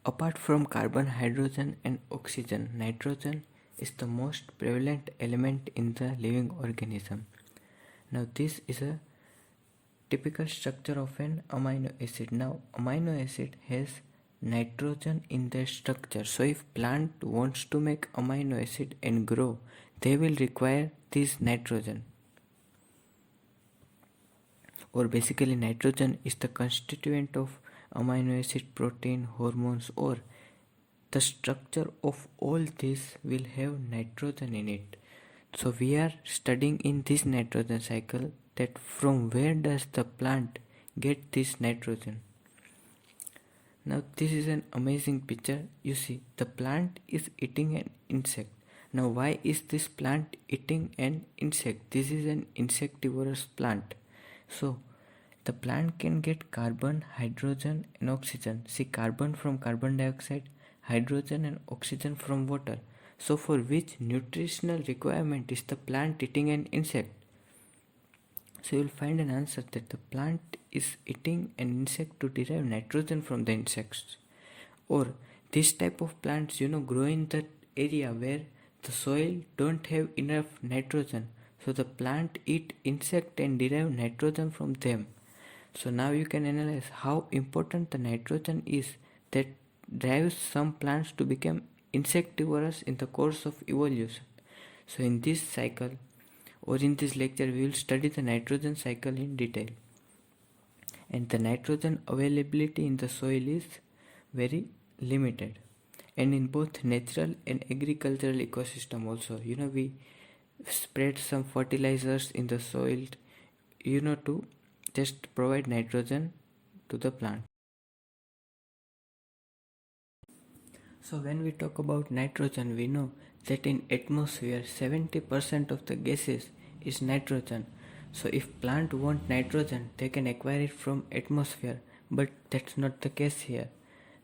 Apart from carbon, hydrogen and oxygen, nitrogen is the most prevalent element in the living organism. Now this is a typical structure of an amino acid. Now amino acid has nitrogen in their structure. So if plant wants to make amino acid and grow, they will require this nitrogen. Or basically nitrogen is the constituent of amino acid, protein, hormones, or the structure of all this will have nitrogen in it. So we are studying in this nitrogen cycle that from where does the plant get this nitrogen. Now this is an amazing picture. You see the plant is eating an insect. Now why is this plant eating an insect? This is an insectivorous plant. So the plant can get carbon, hydrogen and oxygen. See, carbon from carbon dioxide, hydrogen and oxygen from water. So for which nutritional requirement is the plant eating an insect? So you will find an answer that the plant is eating an insect to derive nitrogen from the insects. Or this type of plants grow in that area where the soil don't have enough nitrogen. So the plant eat insect and derive nitrogen from them. So now you can analyze how important the nitrogen is that drives some plants to become insectivorous in the course of evolution. So in this cycle or in this lecture we will study the nitrogen cycle in detail. And the nitrogen availability in the soil is very limited. And in both natural and agricultural ecosystem also, we spread some fertilizers in the soil, to just provide nitrogen to the plant. So when we talk about nitrogen, we know that in atmosphere 70% of the gases is nitrogen. So if plant want nitrogen, they can acquire it from atmosphere, but that's not the case here.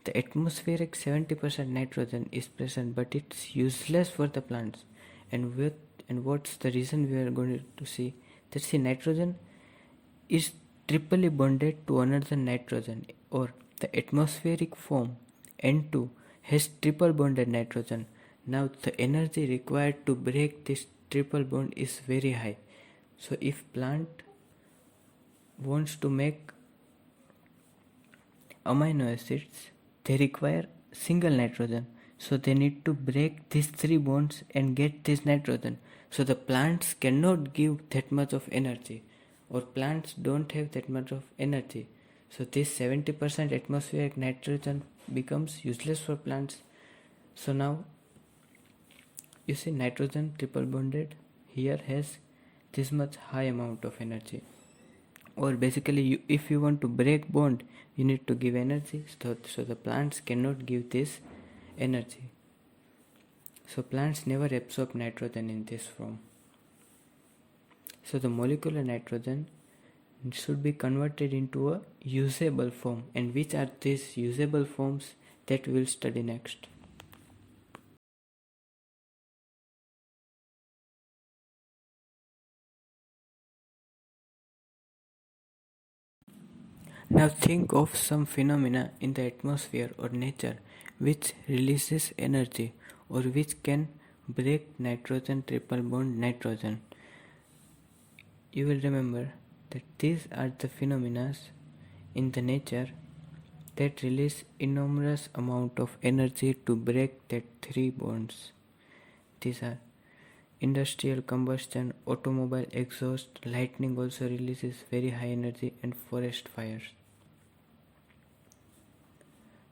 The atmospheric 70% nitrogen is present, but it's useless for the plants. And what's the reason we are going to see? That see, nitrogen is triply bonded to another nitrogen, or the atmospheric form N2 has triple bonded nitrogen. Now the energy required to break this triple bond is very high. So if plant wants to make amino acids, they require single nitrogen. So they need to break these three bonds and get this nitrogen. So the plants cannot give that much of energy, or plants don't have that much of energy. So this 70% atmospheric nitrogen becomes useless for plants. So now you see nitrogen triple bonded here has this much high amount of energy. Or basically if you want to break bond, you need to give energy. So the plants cannot give this energy. So plants never absorb nitrogen in this form. So the molecular nitrogen should be converted into a usable form. And which are these usable forms that we'll study next. Now think of some phenomena in the atmosphere or nature which releases energy or which can break nitrogen triple bond nitrogen. You will remember that these are the phenomena in the nature that release enormous amount of energy to break that three bonds. These are industrial combustion, automobile exhaust, lightning also releases very high energy, and forest fires.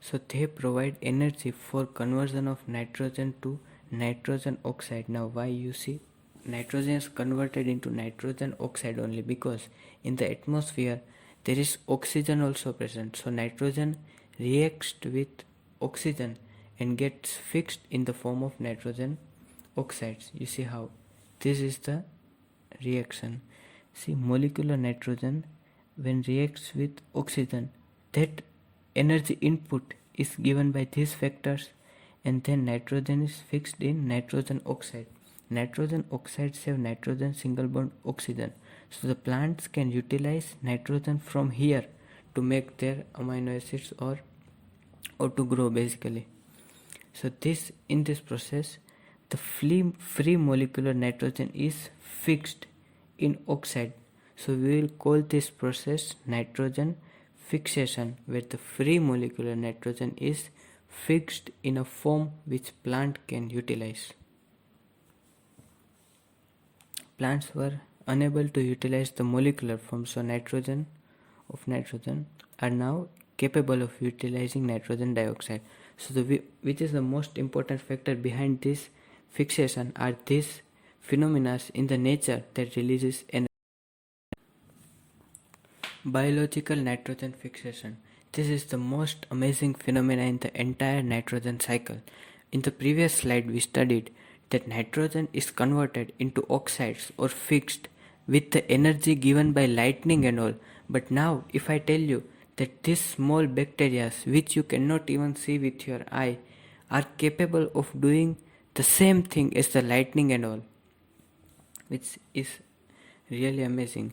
So they provide energy for conversion of nitrogen to nitrogen oxide. Now why you see nitrogen is converted into nitrogen oxide only? Because in the atmosphere there is oxygen also present. So nitrogen reacts with oxygen and gets fixed in the form of nitrogen oxides. You see how this is the reaction. See, molecular nitrogen when reacts with oxygen, that energy input is given by these factors, and then nitrogen is fixed in nitrogen oxide. Nitrogen oxides have nitrogen single bond oxygen. So the plants can utilize nitrogen from here to make their amino acids or or to grow basically. So in this process, the free molecular nitrogen is fixed in oxide. So we will call this process nitrogen fixation, where the free molecular nitrogen is fixed in a form which plant can utilize. Plants were unable to utilize the molecular form, so nitrogen are now capable of utilizing nitrogen dioxide. So which is the most important factor behind this fixation are these phenomena in the nature that releases energy. Biological nitrogen fixation. This is the most amazing phenomena in the entire nitrogen cycle. In the previous slide we studied that nitrogen is converted into oxides or fixed with the energy given by lightning and all. But now if I tell you that these small bacteria which you cannot even see with your eye are capable of doing the same thing as the lightning and all, which is really amazing.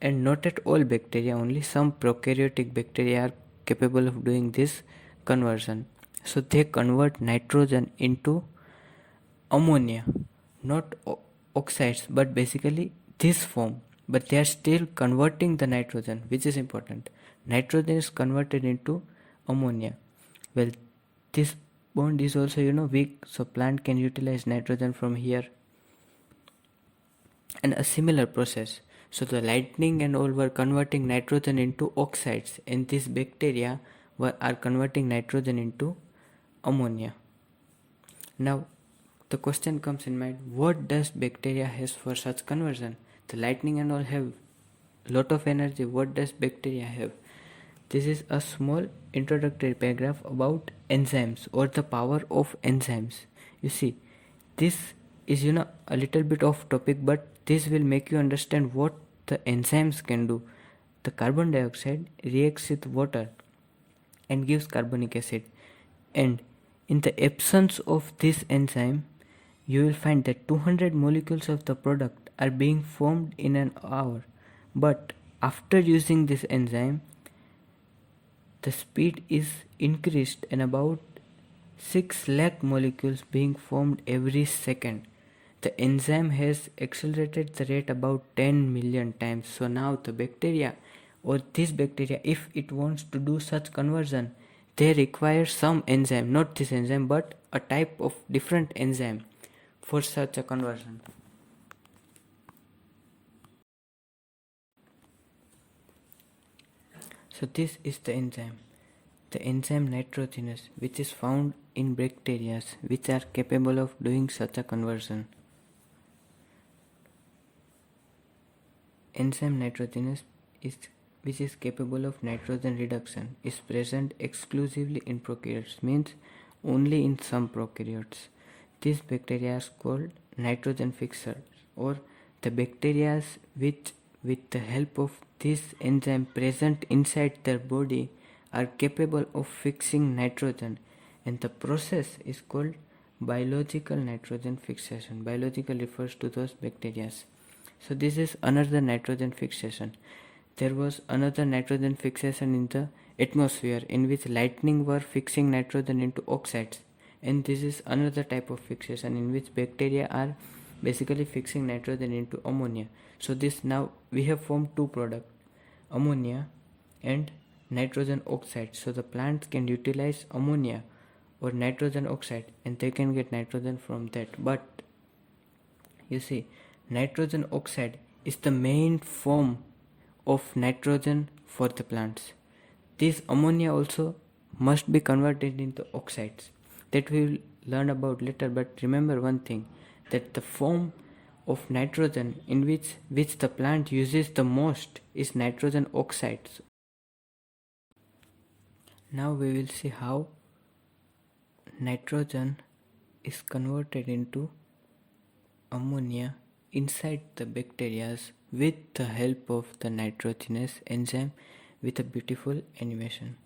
And not at all bacteria, only some prokaryotic bacteria are capable of doing this conversion. So they convert nitrogen into ammonia, not oxides, but basically this form. But they are still converting the nitrogen, which is important. Nitrogen is converted into ammonia. Well, this bond is also weak, so plant can utilize nitrogen from here. And a similar process. So the lightning and all were converting nitrogen into oxides, and these bacteria are converting nitrogen into ammonia. Now the question comes in mind, what does bacteria has for such conversion? The lightning and all have lot of energy. What does bacteria have? This is a small introductory paragraph about enzymes or the power of enzymes. You see, this is a little bit off topic, but this will make you understand what the enzymes can do. The carbon dioxide reacts with water and gives carbonic acid, and in the absence of this enzyme you will find that 200 molecules of the product are being formed in an hour. But after using this enzyme, the speed is increased and about 6 lakh molecules being formed every second. The enzyme has accelerated the rate about 10 million times. So now the bacteria, or this bacteria, if it wants to do such conversion, they require some enzyme, not this enzyme but a type of different enzyme for such a conversion. So this is the enzyme nitrogenase, which is found in bacteria which are capable of doing such a conversion. Enzyme nitrogenase which is capable of nitrogen reduction is present exclusively in prokaryotes, means only in some prokaryotes. These bacteria are called nitrogen fixers, or the bacteria which with the help of this enzyme present inside their body are capable of fixing nitrogen, and the process is called biological nitrogen fixation. Biological refers to those bacteria. So this is another nitrogen fixation. There was another nitrogen fixation in the atmosphere in which lightning were fixing nitrogen into oxides, and this is another type of fixation in which bacteria are basically fixing nitrogen into ammonia. So this, now we have formed two products, ammonia and nitrogen oxide. So the plants can utilize ammonia or nitrogen oxide and they can get nitrogen from that. But you see, nitrogen oxide is the main form of nitrogen for the plants. This ammonia also must be converted into oxides, that we will learn about later. But remember one thing, that the form of nitrogen in which the plant uses the most is nitrogen oxides. Now we will see how nitrogen is converted into ammonia inside the bacteria with the help of the nitrogenase enzyme with a beautiful animation.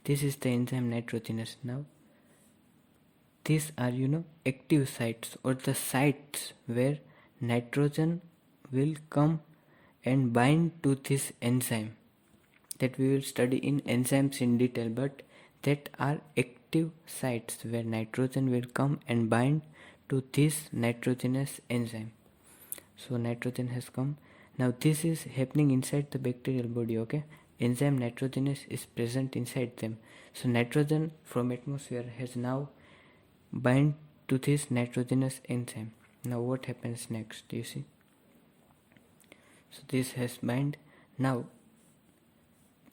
This is the enzyme nitrogenase. Now these are active sites, or the sites where nitrogen will come and bind to this enzyme, that we will study in enzymes in detail. But that are active sites where nitrogen will come and bind to this nitrogenous enzyme. So nitrogen has come. Now this is happening inside the bacterial body, okay? Enzyme nitrogenous is present inside them. So nitrogen from atmosphere has now bind to this nitrogenous enzyme. Now what happens next? You see? So this has bind. Now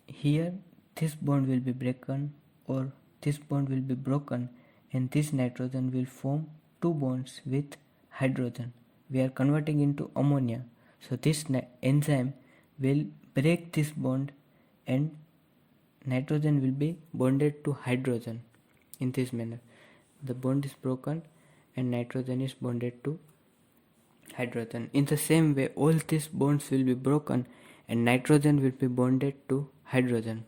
here this bond will be broken, or this bond will be broken, and this nitrogen will form two bonds with hydrogen. We are converting into ammonia. So this enzyme will break this bond and nitrogen will be bonded to hydrogen in this manner. The bond is broken and nitrogen is bonded to hydrogen. In the same way, all these bonds will be broken and nitrogen will be bonded to hydrogen.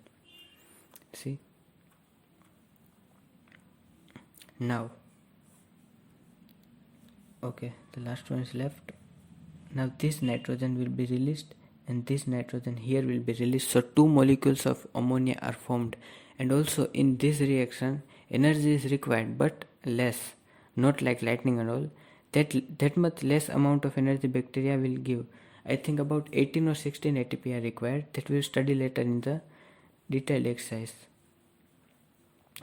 See? Now, okay, the last one is left. Now this nitrogen will be released and this nitrogen here will be released. So two molecules of ammonia are formed, and also in this reaction energy is required but less, not like lightning and all. That much less amount of energy bacteria will give. I think about 18 or 16 ATP are required. That we will study later in the detailed exercise.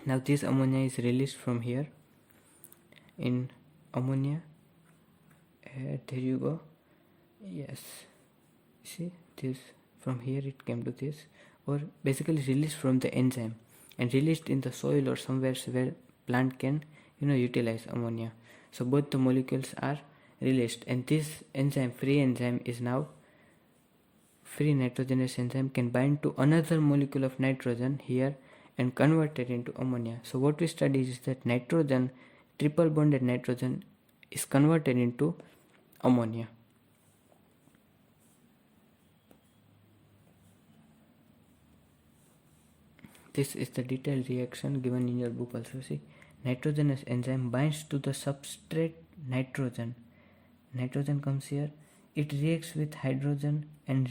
Now this ammonia is released from here. In ammonia, there you go. Yes, see this, from here it came to this, or basically released from the enzyme and released in the soil or somewhere where plant can utilize ammonia. So both the molecules are released, and this enzyme, free enzyme, is now free nitrogenous enzyme, can bind to another molecule of nitrogen here and convert it into ammonia. So what we studied is that nitrogen, triple bonded nitrogen, is converted into ammonia. This is the detailed reaction given in your book also. See, nitrogenous enzyme binds to the substrate nitrogen. Nitrogen comes here. It reacts with hydrogen and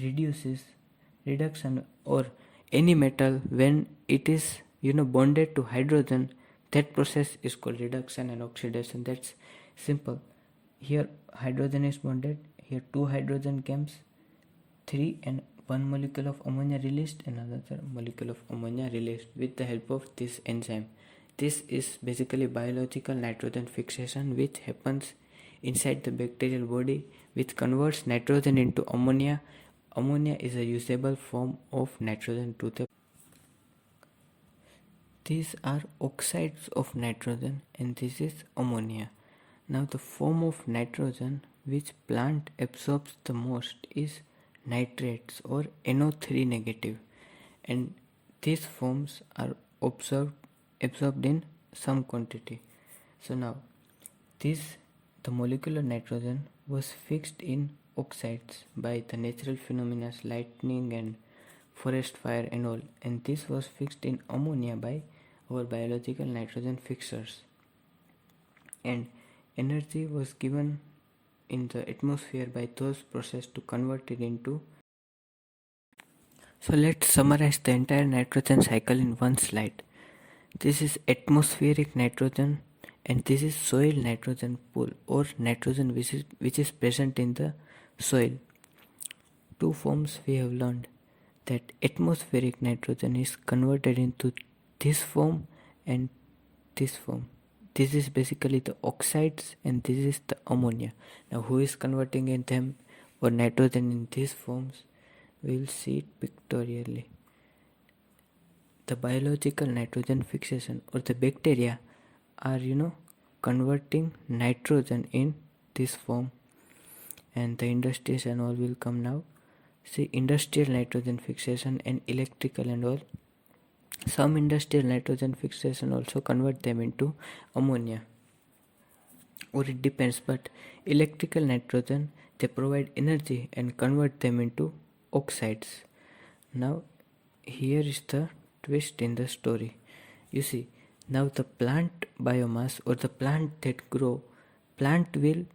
reduction or any metal when it is bonded to hydrogen. That process is called reduction and oxidation. That's simple. Here hydrogen is bonded. Here two hydrogen comes, 3, and one molecule of ammonia released, and another molecule of ammonia released with the help of this enzyme. This is basically biological nitrogen fixation which happens inside the bacterial body, which converts nitrogen into ammonia. Ammonia is a usable form of nitrogen to the. These are oxides of nitrogen and this is ammonia. Now the form of nitrogen which plant absorbs the most is nitrates or NO3 negative, and these forms are absorbed in some quantity. So now the molecular nitrogen was fixed in oxides by the natural phenomena lightning and forest fire and all, and this was fixed in ammonia by our biological nitrogen fixers, and energy was given in the atmosphere by those processes to convert it into. So let's summarize the entire nitrogen cycle in one slide. This is atmospheric nitrogen and this is soil nitrogen pool or nitrogen which is present in the soil. Two forms we have learned, that atmospheric nitrogen is converted into this form and this form. This is basically the oxides and this is the ammonia. Now who is converting in them or nitrogen in these forms? We will see it pictorially. The biological nitrogen fixation or the bacteria are converting nitrogen in this form, and the industries and all will come now. See, industrial nitrogen fixation and electrical and all. Some industrial nitrogen fixation also convert them into ammonia, or it depends, but electrical nitrogen, they provide energy and convert them into oxides. Now here is the twist in the story. You see, now the plant biomass or the plant that grow, plant will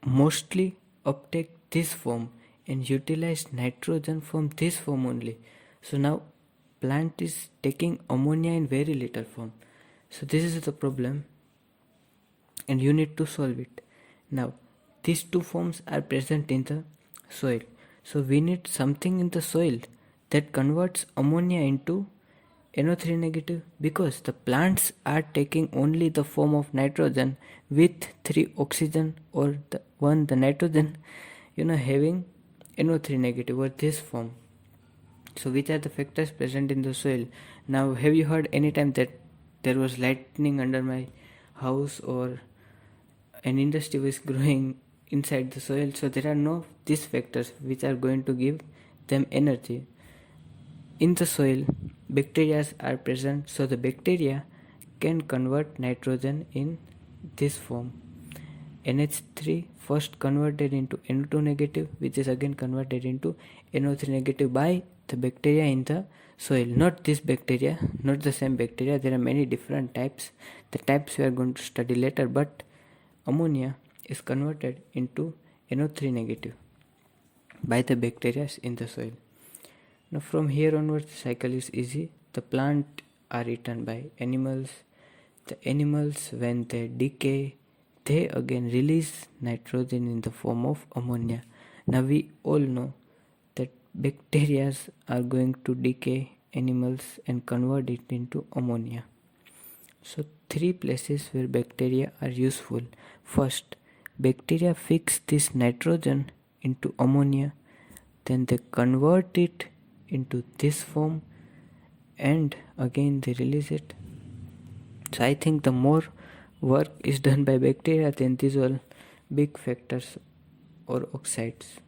mostly uptake this form and utilize nitrogen from this form only. So now plant is taking ammonia in very little form. So this is the problem and you need to solve it. Now these two forms are present in the soil. So we need something in the soil that converts ammonia into NO3 negative, because the plants are taking only the form of nitrogen with 3 oxygen, or the nitrogen having NO3 negative, or this form. So which are the factors present in the soil? Now have you heard any time that there was lightning under my house, or an industry was growing inside the soil? So there are no these factors which are going to give them energy. In the soil, bacteria are present, so the bacteria can convert nitrogen in this form. NH3 first converted into NO2 negative, which is again converted into NO3 negative by the bacteria in the soil. Not this bacteria, not the same bacteria. There are many different types. The types we are going to study later, but ammonia is converted into NO3 negative by the bacteria in the soil. Now from here onwards the cycle is easy. The plant are eaten by animals. The animals, when they decay, they again release nitrogen in the form of ammonia. Now we all know that bacteria are going to decay animals and convert it into ammonia. So 3 places where bacteria are useful. First, bacteria fix this nitrogen into ammonia, then they convert it into this form and again they release it. So I think the more work is done by bacteria than these all big factors or oxides.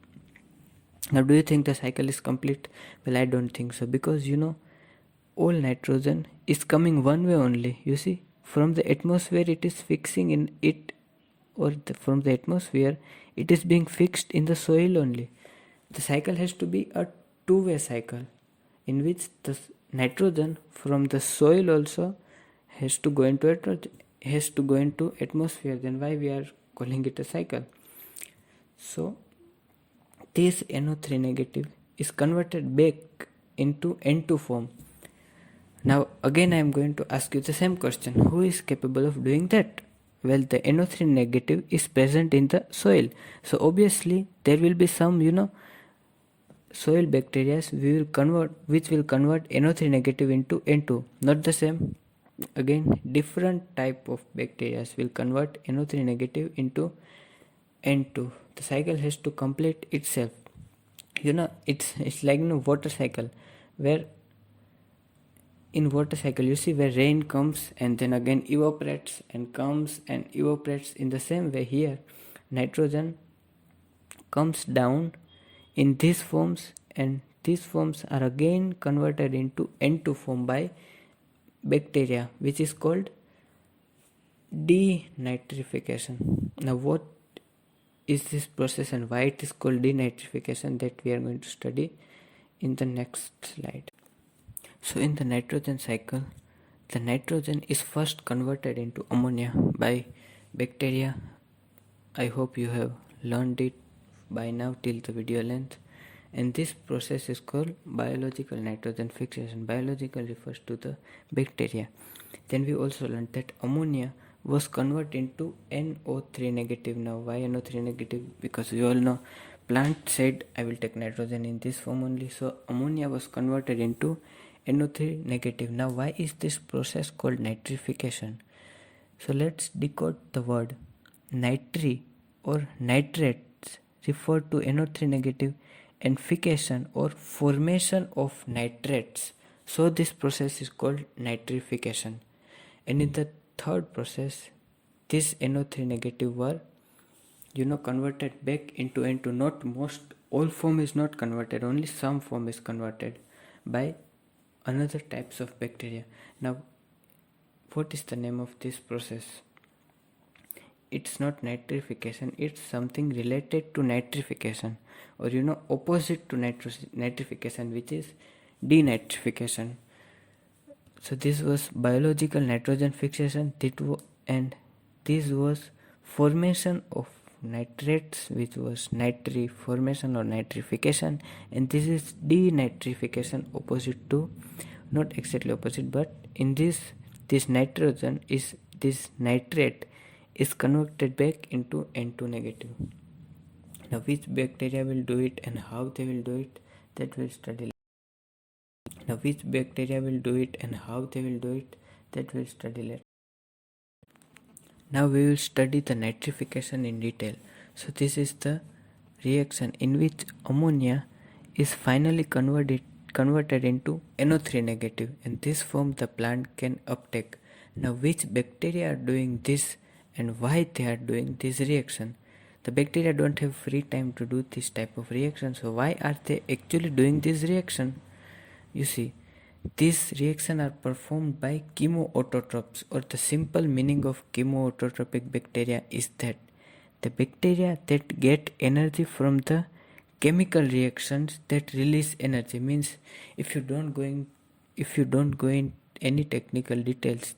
Now do you think the cycle is complete? Well, I don't think so, because all nitrogen is coming one way only. You see, from the atmosphere it is fixing in it, or from the atmosphere it is being fixed in the soil only. The cycle has to be a two-way cycle in which the nitrogen from the soil also has to go into atmosphere. Then why we are calling it a cycle? So this NO3 negative is converted back into N2 form. Now again I am going to ask you the same question. Who is capable of doing that? Well, the NO3 negative is present in the soil. So obviously there will be some soil bacteria which will convert NO3 negative into N2. Not the same. Again, different type of bacteria will convert NO3 negative into N2. The cycle has to complete itself. It's like water cycle, where in water cycle you see where rain comes and then again evaporates and comes and evaporates. In the same way here, nitrogen comes down in these forms, and these forms are again converted into N2 form by bacteria, which is called denitrification. Now what is this process and why it is called denitrification, that we are going to study in the next slide. So in the nitrogen cycle, the nitrogen is first converted into ammonia by bacteria. I hope you have learned it by now till the video length. And this process is called biological nitrogen fixation. Biological refers to the bacteria. Then we also learned that ammonia was converted into NO3 negative. Now why NO3 negative? Because we all know plant said I will take nitrogen in this form only. So ammonia was converted into NO3 negative. Now why is this process called nitrification? So let's decode the word. Nitri or nitrates refer to NO3 negative, and fication or formation of nitrates. So this process is called nitrification. And in the third process, this NO3 negative were converted back into N2. Not most, all form is not converted, only some form is converted by another types of bacteria. Now what is the name of this process? It's not nitrification, it's something related to nitrification, or opposite to nitrification, which is denitrification. So this was biological nitrogen fixation, and this was formation of nitrates, which was nitriformation or nitrification, and this is denitrification, opposite to not exactly opposite, but in this nitrate is converted back into N2 negative. Now which bacteria will do it and how they will do it, that we'll study later. Now which bacteria will do it and how they will do it, that we'll study later. Now we will study the nitrification in detail. So this is the reaction in which ammonia is finally converted into NO3 negative, and this form the plant can uptake. Now which bacteria are doing this and why they are doing this reaction? The bacteria don't have free time to do this type of reaction, so why are they actually doing this reaction? You see, these reactions are performed by chemoautotrophs, or the simple meaning of chemoautotropic bacteria is that the bacteria that get energy from the chemical reactions that release energy. Means if you don't go in any technical details,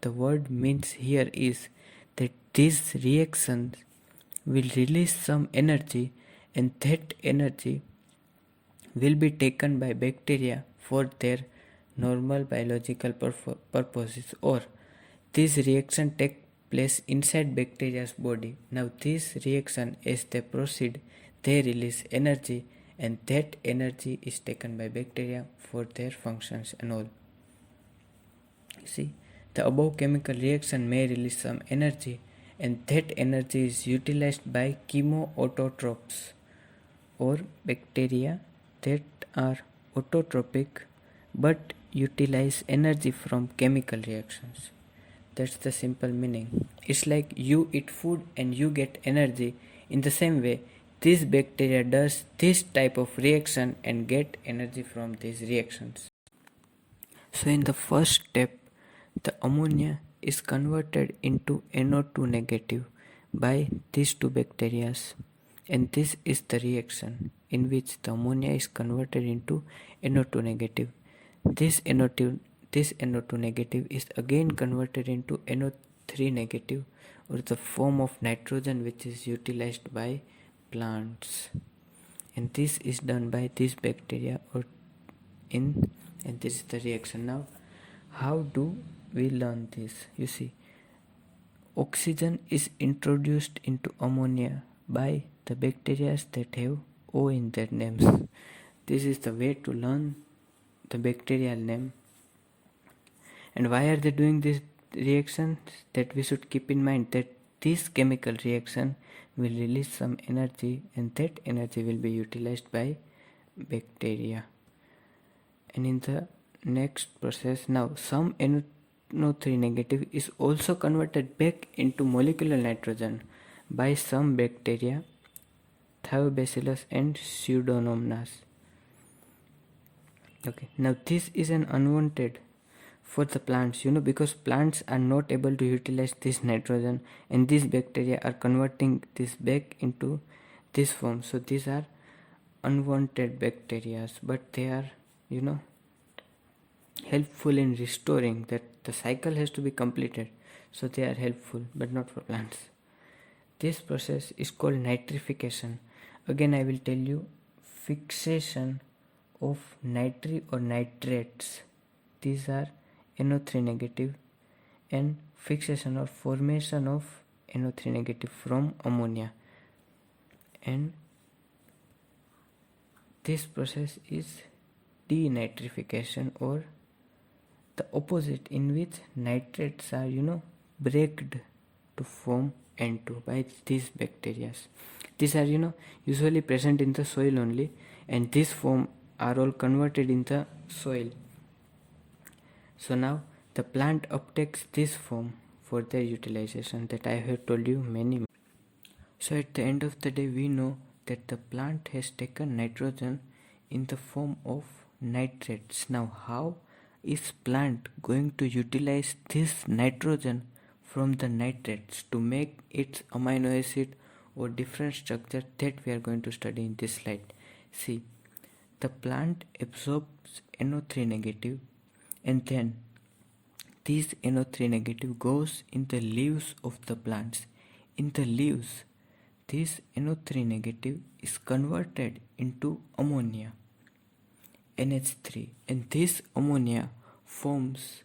the word means here is that these reactions will release some energy, and that energy will be taken by bacteria for their normal biological purposes, or this reaction take place inside bacteria's body. Now this reaction, as they proceed, they release energy, and that energy is taken by bacteria for their functions and all. See, the above chemical reaction may release some energy, and that energy is utilized by chemoautotrophs, or bacteria that are autotrophic but utilize energy from chemical reactions. That's the simple meaning. It's like you eat food and you get energy. In the same way, this bacteria does this type of reaction and get energy from these reactions. So in the first step, the ammonia is converted into NO2 negative by these two bacteria, and this is the reaction in which the ammonia is converted into NO2 negative. This NO2 negative is again converted into NO3 negative, or the form of nitrogen which is utilized by plants, and this is done by this bacteria and this is the reaction. Now how do we learn this? You see, oxygen is introduced into ammonia by the bacteria that have O in their names. This is the way to learn the bacterial name. And why are they doing this reaction? That we should keep in mind that this chemical reaction will release some energy, and that energy will be utilized by bacteria. And in the next process, now some NO3 negative is also converted back into molecular nitrogen by some bacteria, Thiobacillus and Pseudomonas. Okay, now this is an unwanted for the plants, because plants are not able to utilize this nitrogen, and these bacteria are converting this back into this form. So these are unwanted bacteria, but they are helpful in restoring that. The cycle has to be completed, so they are helpful, but not for plants. This process is called nitrification. Again I will tell you, fixation of nitri or nitrates, these are NO3 negative, and fixation or formation of NO3 negative from ammonia, and this process is denitrification, or the opposite, in which nitrates are breaked to form N2 by these bacteria. These are usually present in the soil only, and this form are all converted in the soil. So now the plant uptakes this form for their utilization, that I have told you many. So at the end of the day, we know that the plant has taken nitrogen in the form of nitrates. Now how is plant going to utilize this nitrogen from the nitrates to make its amino acid or different structure, that we are going to study in this slide. See, the plant absorbs NO3 negative, and then this NO3 negative goes in the leaves of the plants. In the leaves, this NO3 negative is converted into ammonia, NH3, and this ammonia forms,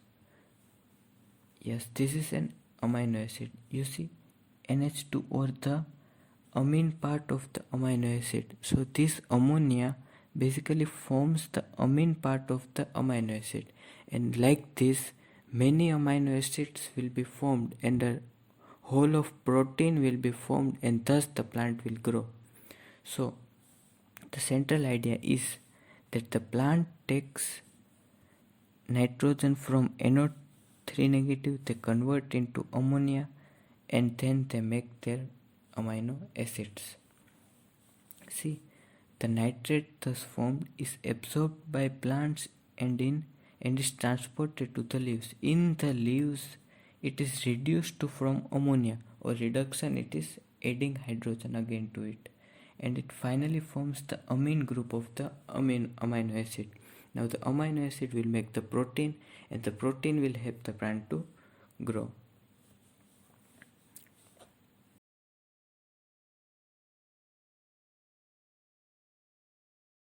yes, this is an amino acid. You see NH2 or the amine part of the amino acid. So this ammonia basically forms the amine part of the amino acid, and like this many amino acids will be formed and a whole of protein will be formed, and thus the plant will grow. So the central idea is that the plant takes nitrogen from NO3 negative, they convert into ammonia, and then they make their amino acids. See, the nitrate thus formed is absorbed by plants and is transported to the leaves. In the leaves, it is reduced to from ammonia, or reduction, it is adding hydrogen again to it, and it finally forms the amine group of the amino acid. Now the amino acid will make the protein, and the protein will help the plant to grow.